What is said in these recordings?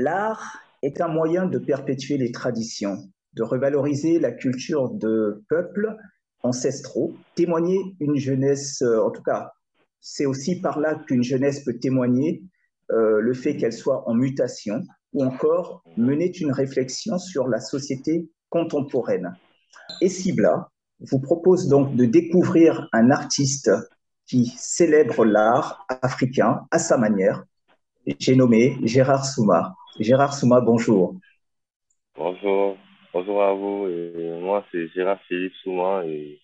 L'art est un moyen de perpétuer les traditions, de revaloriser la culture de peuples ancestraux, témoigner une jeunesse, en tout cas, c'est aussi par là qu'une jeunesse peut témoigner le fait qu'elle soit en mutation ou encore mener une réflexion sur la société contemporaine. Et Cibla vous propose donc de découvrir un artiste qui célèbre l'art africain à sa manière. J'ai nommé Gérard Souma. Gérard Souma, bonjour. Bonjour, bonjour à vous. Et moi, c'est Gérard Philippe Souman et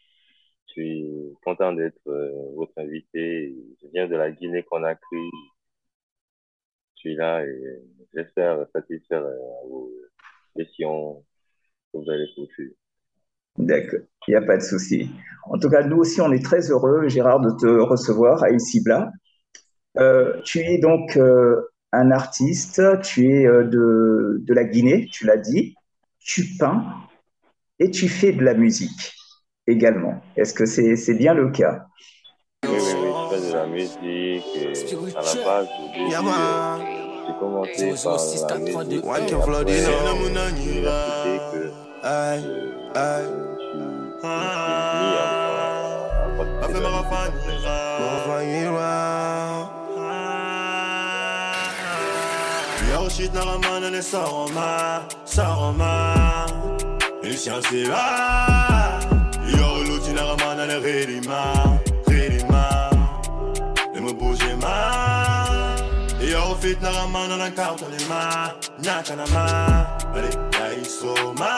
je suis content d'être votre invité. Je viens de la Guinée-Conakry. Je suis là et j'espère satisfaire vos questions que vous allez poser. D'accord, il n'y a pas de souci. En tout cas, nous aussi, on est très heureux, Gérard, de te recevoir à Icibla. Tu es donc un artiste, tu es de la Guinée, tu l'as dit. Tu peins et tu fais de la musique également. Est-ce que c'est bien le cas? Oui, oui, oui, je fais de la musique et à la base, au début, j'ai commencé par la musique et après, c'est à l'université que je me suis mis à pratiquer de la musique après. Yo shit naramana ne saroma, saroma. Ilisian sila. Yo luti naramana ne redima, redima. Ne me bouge ma. Yo fit naramana na kartonima, nyakanama. Allez, yaisoma.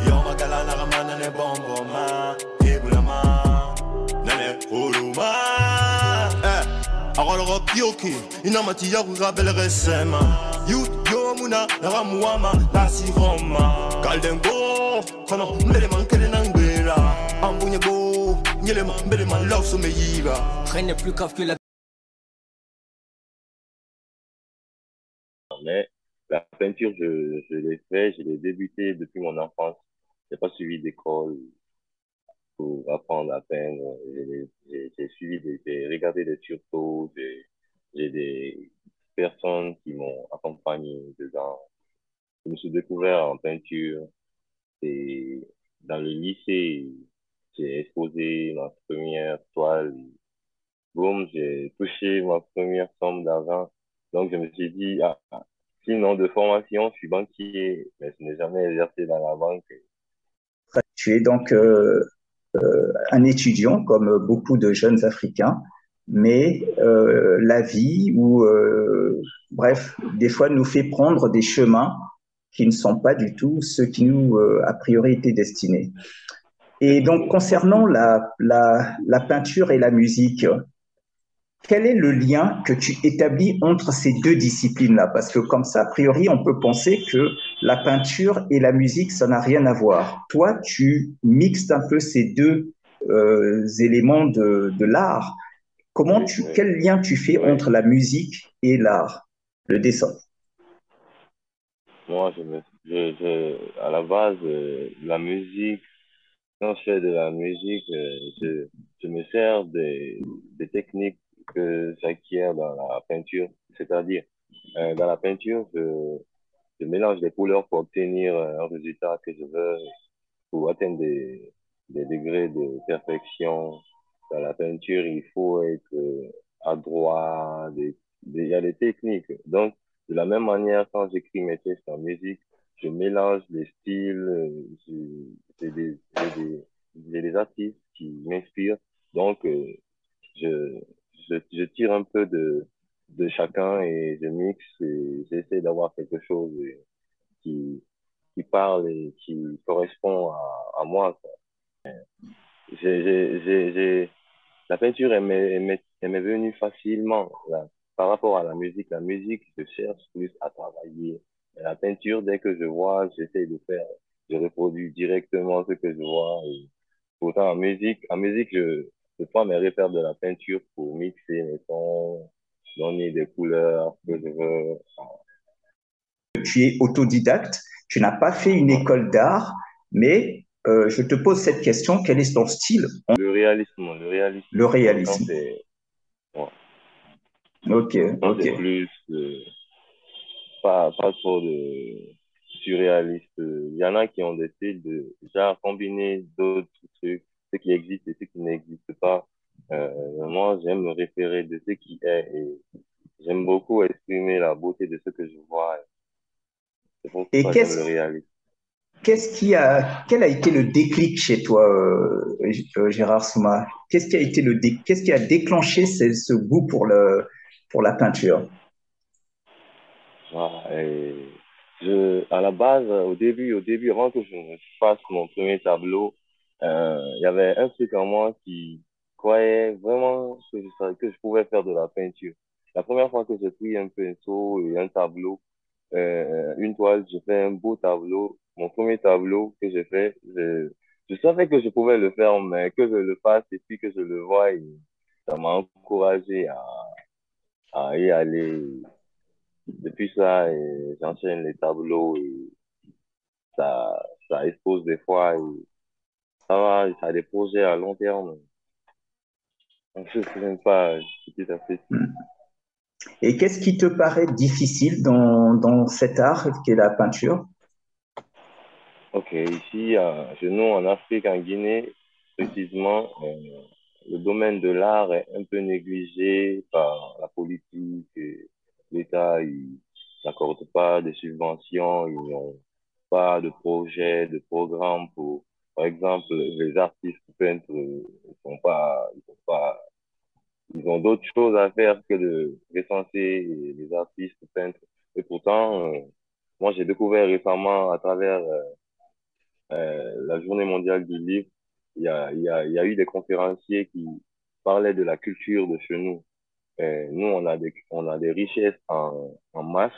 Yo magala naramana ne bomboma, ebulama. Nane huluma. Agora Pioki, inamati ya rabel resema. Youth yo muna ramuama la siroma. Kaldengo, kono mbele man kele nangwela. Ambunye go, nyele man mbele man love so meyiba. Rien n'est plus grave que la... Mais la peinture, je l'ai fait, je l'ai débuté depuis mon enfance. J'ai pas suivi d'école pour apprendre à peindre. J'ai suivi j'ai regardé des tutos, j'ai des personnes qui m'ont accompagné dedans. Je me suis découvert en peinture et dans le lycée, j'ai exposé ma première toile. Boum, j'ai touché ma première somme d'argent. Donc, je me suis dit, sinon de formation, je suis banquier, mais je n'ai jamais exercé dans la banque. Tu es donc un étudiant, comme beaucoup de jeunes Africains, mais la vie, ou bref, des fois nous fait prendre des chemins qui ne sont pas du tout ceux qui nous, a priori, étaient destinés. Et donc, concernant la peinture et la musique, quel est le lien que tu établis entre ces deux disciplines-là? Parce que comme ça, a priori, on peut penser que la peinture et la musique, ça n'a rien à voir. Toi, tu mixes un peu ces deux éléments de l'art. Oui, oui, Quel lien tu fais oui. entre la musique et l'art, le dessin? Moi, à la base, la musique, quand je fais de la musique, je me sers des techniques que j'acquiers dans la peinture. C'est-à-dire, dans la peinture, je mélange les couleurs pour obtenir un résultat que je veux, pour atteindre des degrés de perfection. Dans la peinture, il faut être adroit, il y a des techniques. Donc, de la même manière, quand j'écris mes textes en musique, je mélange les styles, j'ai j'ai des artistes qui m'inspirent. Donc, je, je tire un peu de chacun et je mixe et j'essaie d'avoir quelque chose qui, qui parle et qui correspond à moi, quoi. La peinture, elle m'est venue facilement, là. Par rapport à la musique, je cherche plus à travailler. Et la peinture, dès que je vois, j'essaie de faire, je reproduis directement ce que je vois. Et pourtant, en musique, je prends mes repères de la peinture pour mixer mes sons, donner des couleurs que je veux. Tu es autodidacte, tu n'as pas fait une école d'art, mais je te pose cette question, quel est ton style? Le réalisme. Le Donc, réalisme. ouais, Ok, quand ok. c'est plus, pas trop de surréalistes. Il y en a qui ont des styles de genre combiner d'autres trucs, ce qui existe et ce qui n'existe pas. Moi, j'aime me référer de ce qui est et j'aime beaucoup exprimer la beauté de ce que je vois. C'est Et pourquoi j'aime le réalisme. quel a été le déclic chez toi, Gérard Souma? Qu'est-ce qui a déclenché ce goût pour la peinture? Voilà, et à la base, au début, avant que je ne fasse mon premier tableau, il y avait un truc en moi qui croyait vraiment que je pouvais faire de la peinture. La première fois que j'ai pris un pinceau et un tableau, une toile, j'ai fait un beau tableau. Mon premier tableau que j'ai fait, je savais que je pouvais le faire, mais que je le fasse et puis que je le vois, et ça m'a encouragé à y aller. Depuis ça, j'enchaîne les tableaux et ça expose des fois et ça va, ça a des projets à long terme. Donc, je ne sais même pas petit à petit. Et qu'est-ce qui te paraît difficile dans cet art qui est la peinture? Ok, ici, chez nous, en Afrique, en Guinée, précisément, le domaine de l'art est un peu négligé par la politique. Et l'État, il n'accorde pas de subventions, ils n'ont pas de projet, de programme pour, par exemple, les artistes peintres, ils sont pas, ils ont d'autres choses à faire que de recenser les artistes peintres. Et pourtant, moi, j'ai découvert récemment à travers la Journée mondiale du livre, il y a eu des conférenciers qui parlaient de la culture de chez nous. Nous, on a des richesses en masques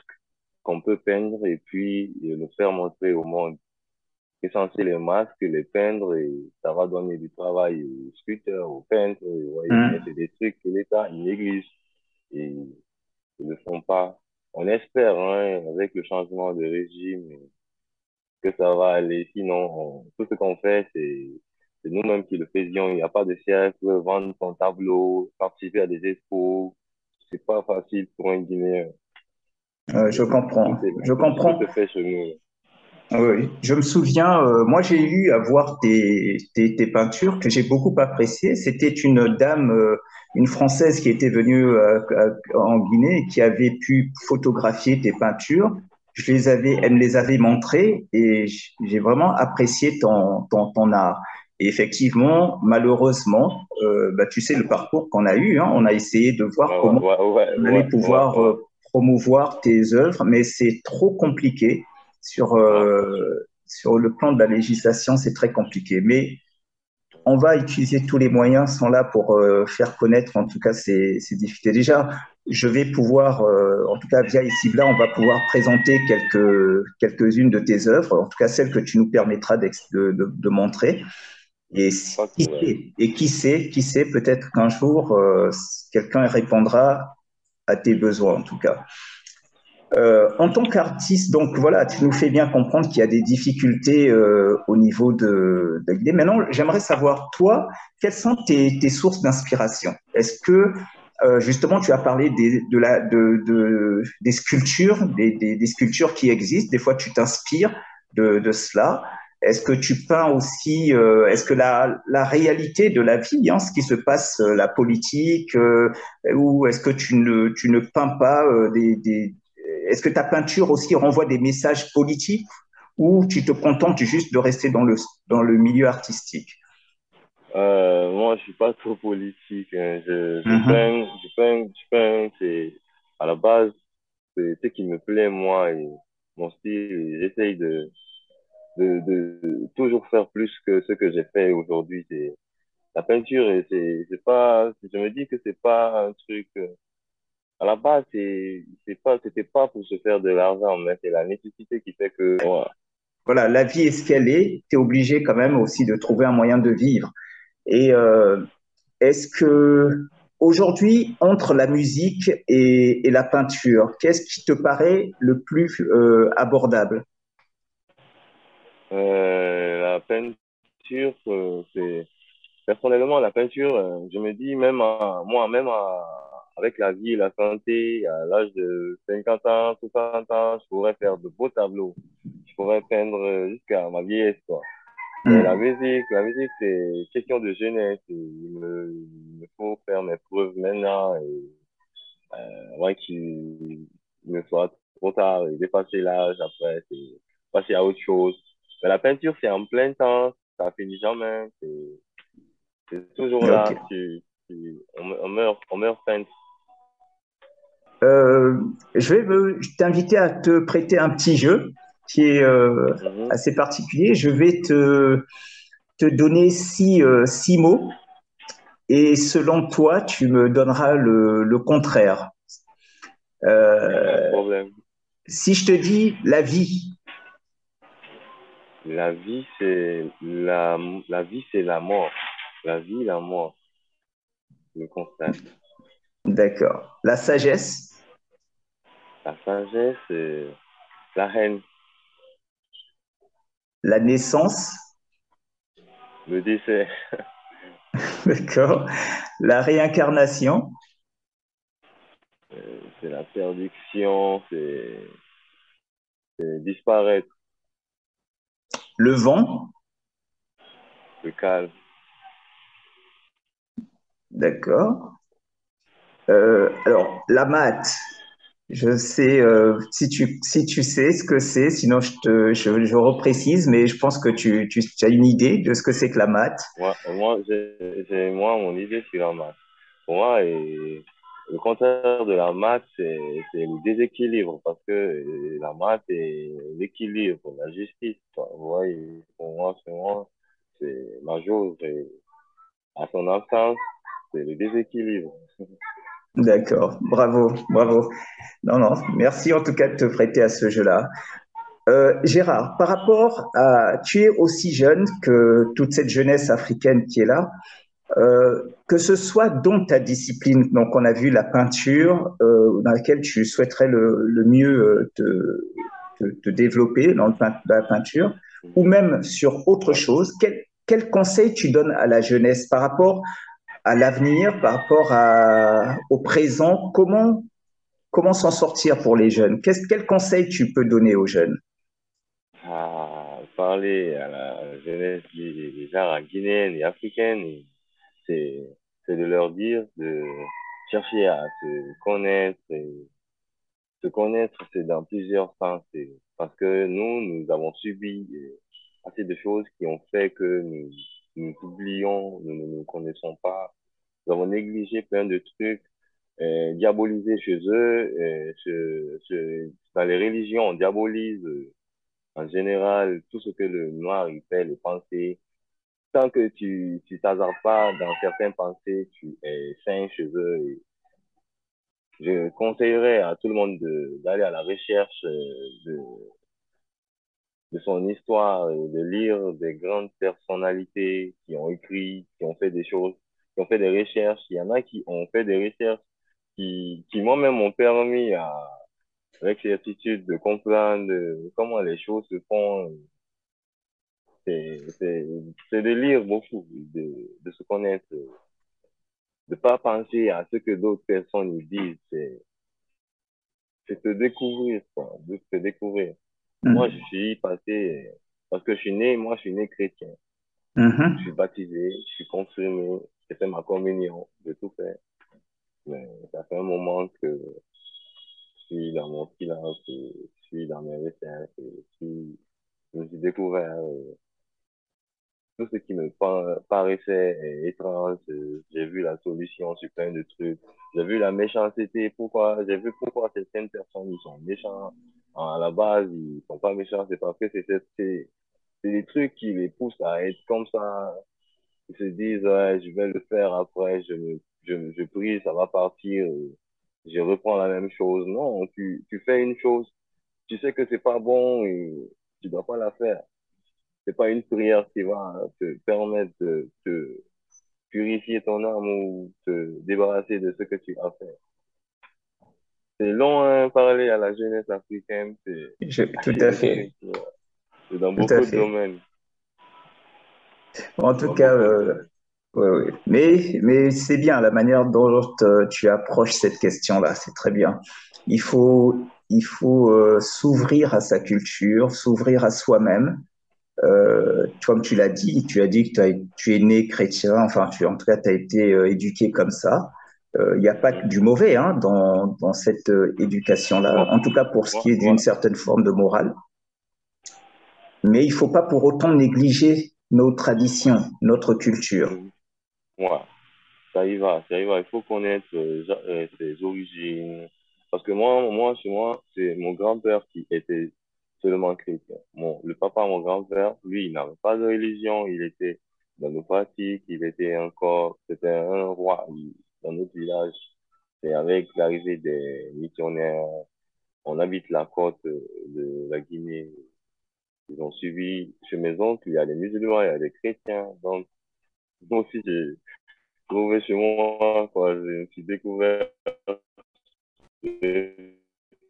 qu'on peut peindre et puis le faire montrer au monde. Recenser les masques, les peindre et ça va donner du travail aux sculpteurs, aux peintres, vous voyez. Mais Hmm. c'est des trucs que l'État il néglige et ils ne le font pas. On espère, hein, avec le changement de régime, que ça va aller. Sinon, tout ce qu'on fait, c'est nous-mêmes qui le faisions. Il n'y a pas de cercle, vendre son tableau, participer à des expos. C'est pas facile pour un Guinéen. Je comprends. Je Tout comprends. se fait chez nous. Oui, je me souviens, moi j'ai eu à voir tes peintures que j'ai beaucoup appréciées. C'était une dame, une Française qui était venue en Guinée et qui avait pu photographier tes peintures. Elle me les avait montrées et j'ai vraiment apprécié ton art. Et effectivement, malheureusement, bah, tu sais le parcours qu'on a eu, hein, on a essayé de voir Ouais, comment on allait pouvoir ouais. promouvoir tes œuvres, mais c'est trop compliqué Ouais. sur le plan de la législation, c'est très compliqué. Mais on va utiliser tous les moyens sont là pour faire connaître en tout cas ces difficultés. Déjà, je vais pouvoir, en tout cas via Icibla, on va pouvoir présenter quelques-unes de tes œuvres, en tout cas celles que tu nous permettras de montrer. Et Pas de problème. qui sait, peut-être qu'un jour, quelqu'un répondra à tes besoins, en tout cas. En tant qu'artiste, donc voilà, tu nous fais bien comprendre qu'il y a des difficultés au niveau de l'idée. Maintenant, j'aimerais savoir, toi, quelles sont tes sources d'inspiration? Est-ce que, justement, tu as parlé des sculptures, des sculptures qui existent, des fois tu t'inspires de cela. Est-ce que tu peins aussi, est-ce que la réalité de la vie, hein, ce qui se passe, la politique, ou est-ce que tu ne peins pas est-ce que ta peinture aussi renvoie des messages politiques ou tu te contentes juste de rester dans le milieu artistique? Moi, je suis pas trop politique, hein. Mhm. Je peins, c'est, à la base, c'est ce qui me plaît, moi, et mon style. Et j'essaye de toujours faire plus que ce que j'ai fait aujourd'hui. C'est la peinture, et c'est pas, je me dis que c'est pas un truc, à la base, c'était pas pour se faire de l'argent, mais c'est la nécessité qui fait que, ouais. Voilà, la vie est ce qu'elle est. Tu es obligé quand même aussi de trouver un moyen de vivre. Et est-ce que aujourd'hui, entre la musique et la peinture, qu'est-ce qui te paraît le plus abordable? La peinture, c'est, personnellement, la peinture, je me dis même moi, même avec la vie et la santé, à l'âge de 50 ans, 60 ans, je pourrais faire de beaux tableaux. Je pourrais peindre jusqu'à ma vieillesse, quoi. Mais Hmm. la musique, c'est question de jeunesse. Il me faut faire mes preuves maintenant et avant qu'il ne soit trop tard et dépasser l'âge après, c'est passer à autre chose. Mais la peinture, c'est en plein temps, ça finit jamais, c'est toujours Ok. là, on meurt peintre. Euh, je t'inviter à te prêter un petit jeu qui est Mhm. assez particulier. Je vais te donner six mots et selon toi, tu me donneras le contraire. Il n'y a pas de Euh, problème. si je te dis la vie, La vie, la vie, c'est la mort. La vie, la mort, je le constate. d'accord. La sagesse, La sagesse, la haine, la naissance, le décès, d'accord. La réincarnation, c'est la perdition, c'est disparaître, le vent, le calme. d'accord. Alors, la maths, je sais si tu sais ce que c'est, sinon je reprécise, mais je pense que tu as une idée de ce que c'est que la maths. Moi, mon idée sur la maths. Pour moi, le contraire de la maths, c'est le déséquilibre, parce que la maths est l'équilibre, la justice, quoi. Vous voyez, pour moi, c'est ma jauge, et à son absence, c'est le déséquilibre. D'accord, bravo, bravo. Non, non, merci en tout cas de te prêter à ce jeu-là. Gérard, par rapport à, tu es aussi jeune que toute cette jeunesse africaine qui est là, que ce soit dans ta discipline, donc on a vu la peinture, dans laquelle tu souhaiterais le mieux te développer dans la peinture, ou même sur autre Ouais. chose, quel conseil tu donnes à la jeunesse par rapport à l'avenir, par rapport au présent, comment s'en sortir pour les jeunes? Quel conseil tu peux donner aux jeunes? À parler à la jeunesse déjà guinéenne et africaine, c'est, c'est de leur dire de chercher à se connaître. Et se connaître, c'est dans plusieurs sens. Parce que nous avons subi assez de choses qui ont fait que nous oublions, nous ne nous connaissons pas. Nous avons négligé plein de trucs, diabolisé chez eux. Dans les religions, on diabolise en général tout ce que le noir il fait, les pensées. Tant que tu t'hasardes pas dans certaines pensées, tu es sain chez eux. Et je conseillerais à tout le monde d'aller à la recherche de son histoire et de lire des grandes personnalités qui ont écrit, qui ont fait des choses, qui ont fait des recherches. Il y en a qui ont fait des recherches qui moi-même m'ont permis avec certitude de comprendre comment les choses se font. C'est, c'est, c'est de lire beaucoup, de se connaître, de pas penser à ce que d'autres personnes nous disent. C'est te découvrir, quoi, de te découvrir. Moi, je Mhm. suis passé, parce que moi, je suis né chrétien. Je suis Mhm. baptisé, je suis confirmé, j'ai fait ma communion, j'ai tout fait. Mais ça fait un moment que je suis dans mon silence, je suis dans mes recherches, je me suis découvert tout ce qui me paraissait étrange. J'ai vu la solution sur plein de trucs. J'ai vu la méchanceté, j'ai vu pourquoi certaines personnes ils sont méchants. À la base, ils sont pas méchants, c'est parce que c'est des trucs qui les poussent à être comme ça. Ils se disent, ouais, je vais le faire après, je prie, ça va partir, je reprends la même chose. Non, tu fais une chose, tu sais que c'est pas bon et tu dois pas la faire. C'est pas une prière qui va te permettre de te purifier ton âme ou te débarrasser de ce que tu as fait. C'est long à parler à la jeunesse africaine, c'est Tout assez à de fait, trucs, c'est dans tout à beaucoup de fait. domaines, En tout dans cas, beaucoup de domaines. Ouais, ouais. Mais c'est bien la manière dont tu approches cette question-là, c'est très bien. Il faut s'ouvrir à sa culture, s'ouvrir à soi-même. Comme tu as dit que tu es né chrétien, enfin, en tout cas, tu as été éduqué comme ça. Il n'y a pas que Mhm. du mauvais hein, dans cette éducation-là, Bon, en tout cas pour ce qui moi, est d'une moi, certaine forme de morale. Mais il ne faut pas pour autant négliger nos traditions, notre culture. mhm. Moi, ça y va. Il faut connaître ses origines. Parce que chez moi, c'est mon grand-père qui était seulement chrétien. Le papa, mon grand-père, lui, il n'avait pas de religion. Il était dans nos pratiques. C'était un roi dans notre village. Et avec l'arrivée des missionnaires, on habite la côte de la Guinée. Ils ont suivi chez mes oncles, il y a des musulmans, il y a des chrétiens. Donc, moi aussi, j'ai trouvé chez moi, quoi. Je me suis découvert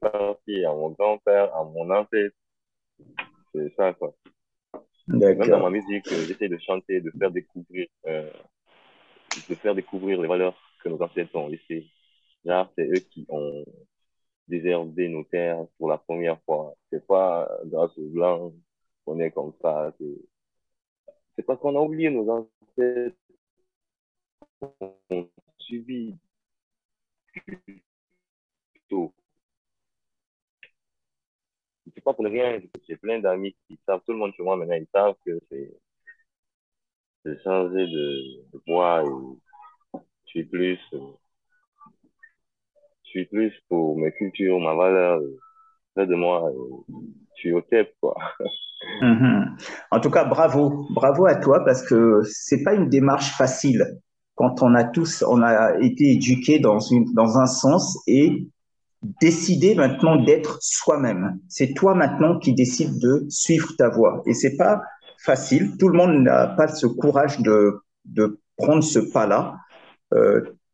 partie à mon grand-père, à mon ancêtre. C'est ça, quoi. Même dans ma D'accord. musique, j'essaie de chanter, de faire découvrir les valeurs que nos ancêtres ont laissées. Là, c'est eux qui ont désherbé nos terres pour la première fois. C'est pas grâce aux Blancs qu'on est comme ça. C'est parce qu'on a oublié nos ancêtres, ont subi tout. C'est pas pour rien. J'ai plein d'amis qui savent, tout le monde chez moi maintenant, ils savent que c'est changer de voie et je suis plus, euh, je suis plus pour mes cultures, ma valeur. Près de moi, je suis au TEP, quoi. Mhm. En tout cas, bravo, bravo à toi parce que c'est pas une démarche facile quand on a été éduqués dans un sens et décider maintenant d'être soi-même. C'est toi maintenant qui décides de suivre ta voie et c'est pas facile. Tout le monde n'a pas ce courage de prendre ce pas-là.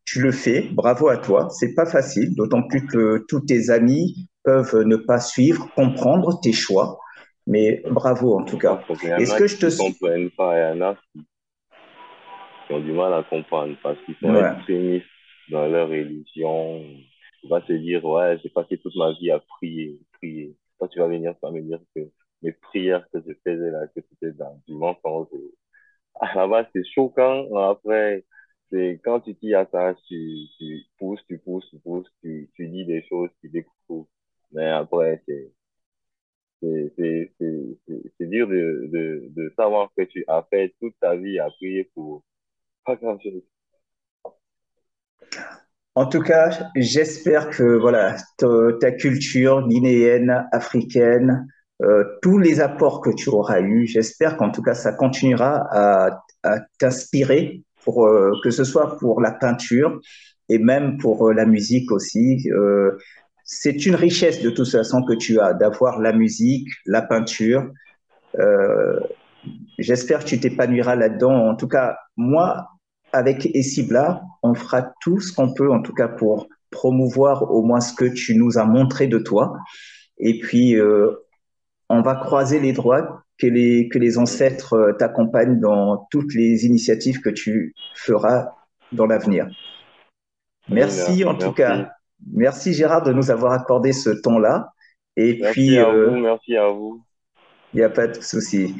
Tu le fais, bravo à toi. C'est pas facile, d'autant plus que tous tes amis peuvent ne pas suivre, comprendre tes choix. Mais bravo en tout cas. Parce qu'il y en Est-ce a que je te... qui comprennent pas, il y en a qui ont du mal à comprendre parce qu'ils sont Ouais. extrémistes dans leur religion. Tu vas te dire, ouais, j'ai passé toute ma vie à prier, prier. Quand tu vas venir, tu vas me dire que mes prières que je faisais là, que c'était dans du mensonge. À la base, c'est choquant. Après, c'est quand tu t'y attaches, tu dis des choses, tu découvres. Mais après, c'est dur de savoir que tu as fait toute ta vie à prier pour pas grand-chose. En tout cas, j'espère que voilà, ta culture guinéenne, africaine, tous les apports que tu auras eus, j'espère qu'en tout cas ça continuera à t'inspirer pour que ce soit pour la peinture et même pour la musique aussi. C'est une richesse de toute façon que tu as d'avoir la musique, la peinture. Euh, J'espère que tu t'épanouiras là-dedans. En tout cas, moi, avec Essibla, on fera tout ce qu'on peut, en tout cas, pour promouvoir au moins ce que tu nous as montré de toi. Et puis, on va croiser les doigts que les Mhm. ancêtres t'accompagnent dans toutes les initiatives que tu feras dans l'avenir. Amina, Merci en tout cas. merci. Merci Gérard de nous avoir accordé ce temps-là. Et puis, Merci à vous. il n'y a pas de souci.